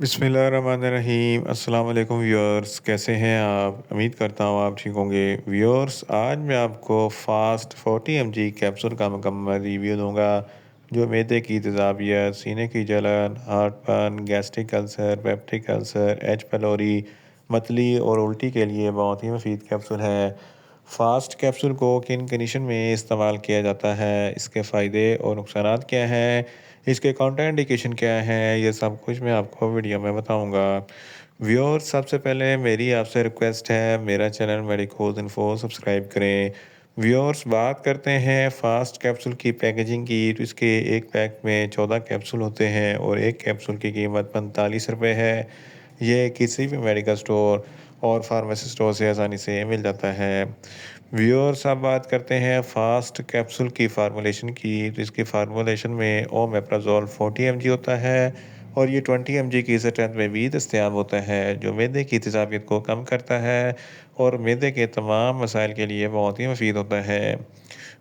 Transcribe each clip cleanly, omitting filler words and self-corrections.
बिस्मिल्लाहिर्रहमानिर्रहीम अस्सलाम वालेकुम व्यूअर्स, कैसे हैं आप? उम्मीद करता हूँ आप ठीक होंगे। व्यूअर्स, आज मैं आपको फ़ास्ट 40 mg कैप्सूल का मुकम्मल रिव्यू दूंगा जो मैदे की तेज़ाबियत, सीने की जलन, heartburn, gastric ulcer, peptic ulcer, H pylori, मतली और उल्टी के लिए बहुत ही मुफीद कैप्सूल है। फ़ास्ट कैप्सूल को किन कंडीशन में इस्तेमाल किया जाता है, इसके फ़ायदे और नुकसानात क्या हैं, इसके काउंटर इंडिकेशन क्या हैं, ये सब कुछ मैं आपको वीडियो में बताऊंगा। व्यूअर्स, सबसे पहले मेरी आपसे रिक्वेस्ट है, मेरा चैनल मेडिकोज इन्फो सब्सक्राइब करें। व्यूअर्स, बात करते हैं फ़ास्ट कैप्सूल की पैकेजिंग की, तो इसके एक पैक में 14 कैप्सूल होते हैं और एक कैप्सूल की कीमत 45 रुपये है। ये किसी भी मेडिकल स्टोर और फार्मेसी स्टोर से आसानी से मिल जाता है। व्यूअर्स, अब बात करते हैं फ़ास्ट कैप्सूल की फार्मूलेशन की, तो इसकी फार्मूलेशन में ओमेप्राज़ोल 40 mg होता है और ये 20 mg की स्ट्रेंथ में भी दस्तयाब होता है, जो मैदे की तेज़ाबियत को कम करता है और मैदे के तमाम मसाइल के लिए बहुत ही मुफीद होता है।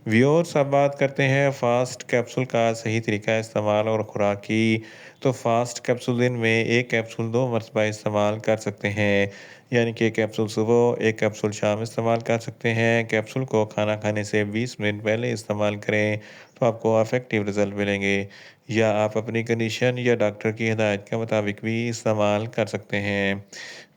व्यूअर्स, अब बात करते हैं फ़ास्ट कैप्सूल का सही तरीका इस्तेमाल और खुराक की। तो फ़ास्ट कैप्सूल दिन में एक कैप्सूल 2 मरतबा इस्तेमाल कर सकते हैं, यानी कि एक कैप्सूल सुबह, एक कैप्सूल शाम इस्तेमाल कर सकते हैं। कैप्सूल को खाना खाने से 20 मिनट पहले इस्तेमाल करें, तो आपको इफ़ेक्टिव रिज़ल्ट मिलेंगे। या आप अपनी कंडीशन या डॉक्टर की हिदायत के मुताबिक भी इस्तेमाल कर सकते हैं।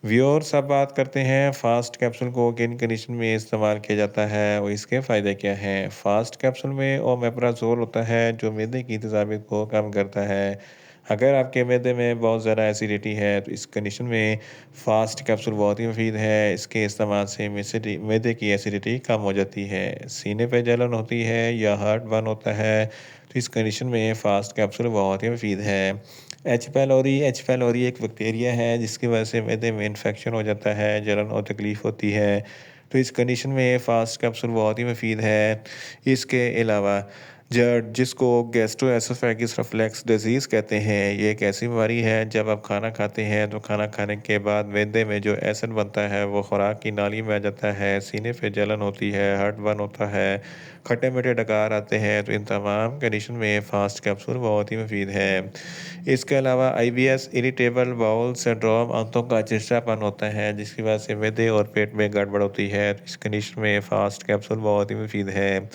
व्यूअर्स, अब बात करते हैं फ़ास्ट कैप्सूल को किन कंडीशन में इस्तेमाल किया जाता है और इसके फ़ायदे क्या हैं। फ़ास्ट कैप्सूल में ओमेप्राज़ोल होता है जो मैदे की तेज़ाबियत को कम करता है। अगर आपके मैदे में बहुत ज़्यादा एसिडिटी है, तो इस कंडीशन में फ़ास्ट कैप्सूल बहुत ही मुफीद है। इसके इस्तेमाल से मैदे की एसिडिटी कम हो जाती है। सीने पे जलन होती है या हार्ट बर्न होता है, तो इस कंडीशन में फ़ास्ट कैप्सूल बहुत ही मुफीद है। एच पैलोरी एक बैक्टीरिया है जिसकी वजह से मैदे में इन्फेक्शन हो जाता है, जलन और तकलीफ़ होती है, तो इस कंडीशन में फ़ास्ट कैप्सूल बहुत ही मुफीद है। इसके अलावा जिसको गैस्ट्रोएसोफेगस रिफ्लक्स डिजीज़ कहते हैं, ये एक ऐसी बीमारी है जब आप खाना खाते हैं तो खाना खाने के बाद मैदे में जो एसिड बनता है वो खुराक की नाली में आ जाता है, सीने पे जलन होती है, हार्ट बर्न होता है, खट्टे मीठे डकार आते हैं, तो इन तमाम कंडीशन में फ़ास्ट कैप्सूल बहुत ही मुफीद है। इसके अलावा आईबीएस, इरिटेबल बाउल सिंड्रोम, आंतों का चिड़चिड़ापन होता है जिसकी वजह से मैदे और पेट में गड़बड़ होती है, तो इस कंडीशन में फ़ास्ट कैप्सूल बहुत ही मुफीद है।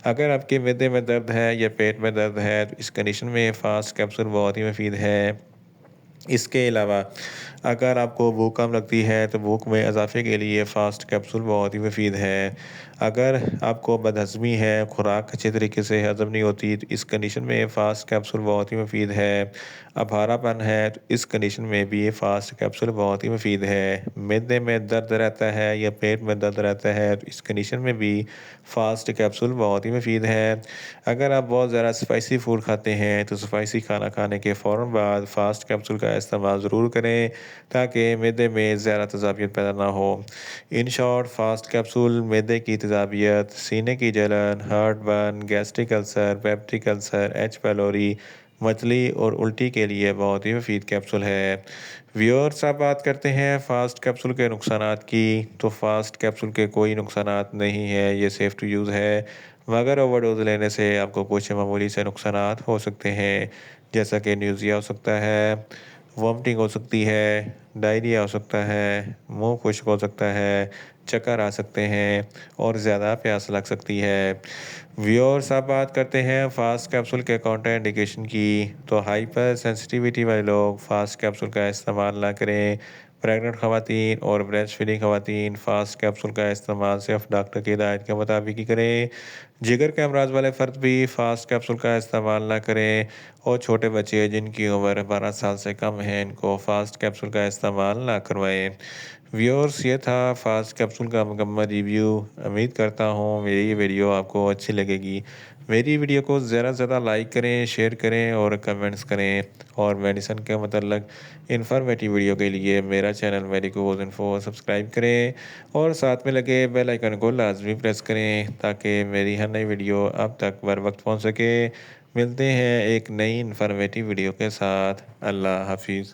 अगर आपके मैदे में दर्द है या पेट में दर्द है, तो इस कंडीशन में फ़ास्ट कैप्सूल बहुत ही मुफीद है। इसके अलावा अगर आपको भूख कम लगती है, तो भूख में इजाफ़े के लिए फ़ास्ट कैप्सूल बहुत ही मुफीद है। अगर आपको बदहज़मी है, खुराक अच्छे तरीके से हज़म नहीं होती, तो इस कंडीशन में फ़ास्ट कैप्सूल बहुत ही मुफीद है। अभारापन है, तो इस कंडीशन में भी ये फ़ास्ट कैप्सूल बहुत ही मुफीद है। मैदे में दर्द रहता है या पेट में दर्द रहता है, तो इस कंडीशन में भी फ़ास्ट कैप्सूल बहुत ही मुफीद है। अगर आप बहुत ज़्यादा स्पाइसी फूड खाते हैं, तो स्पाइसी खाना खाने के फ़ौरन बाद फ़ास्ट कैप्सूल का इस्तेमाल ज़रूर करें, ताकि मैदे में ज़्यादा तेज़ाबियत पैदा ना हो। इन शॉर्ट, फ़ास्ट कैप्सूल मैदे की तेज़ाबियत, सीने की जलन, heart burn, gastric ulcer, peptic ulcer, H pylori, मतली और उल्टी के लिए बहुत ही मुफीद कैप्सूल है। व्यूअर्स, अब बात करते हैं फ़ास्ट कैप्सूल के नुकसानात की। तो फ़ास्ट कैप्सूल के कोई नुकसानात नहीं है, ये सेफ़ टू यूज़ है, मगर ओवरडोज़ लेने से आपको कुछ मामूली से नुकसानात हो सकते हैं, जैसा कि न्यूज़िया हो सकता है, वॉमिटिंग हो सकती है, डायरिया हो सकता है, मुँह खुश्क हो सकता है, चक्कर आ सकते हैं और ज़्यादा प्यास लग सकती है। व्यूअर्स, अब बात करते हैं फ़ास्ट कैप्सूल के काउंटर इंडिकेशन की। तो हाइपर सेंसिटिविटी वाले लोग फ़ास्ट कैप्सूल का इस्तेमाल ना करें। प्रेग्नेंट ख़वातीन और ब्रेस्ट फीडिंग ख़वातीन फ़ास्ट कैप्सूल का इस्तेमाल सिर्फ डॉक्टर की हिदायत के मुताबिक ही करें। जिगर के अमराज वाले फ़र्द भी फ़ास्ट कैप्सूल का इस्तेमाल ना करें और छोटे बच्चे जिनकी उम्र 12 साल से कम है, इनको फ़ास्ट कैप्सूल का इस्तेमाल ना करवाएं। व्यूअर्स, ये था फ़ास्ट कैप्सूल का मुकम्मल रिव्यू। उम्मीद करता हूँ मेरी ये वीडियो आपको अच्छी लगेगी। मेरी वीडियो को ज़्यादा से ज़्यादा लाइक करें, शेयर करें और कमेंट्स करें। और मेडिसिन के मतलब इन्फॉर्मेटिव वीडियो के लिए मेरा चैनल मेडिकोज इन्फो सब्सक्राइब करें और साथ में लगे बेल आइकन को लाजमी प्रेस करें, ताकि मेरी हर नई वीडियो आप तक बर वक्त पहुँच सके। मिलते हैं एक नई इन्फॉर्मेटिव वीडियो के साथ। अल्लाह हाफिज़।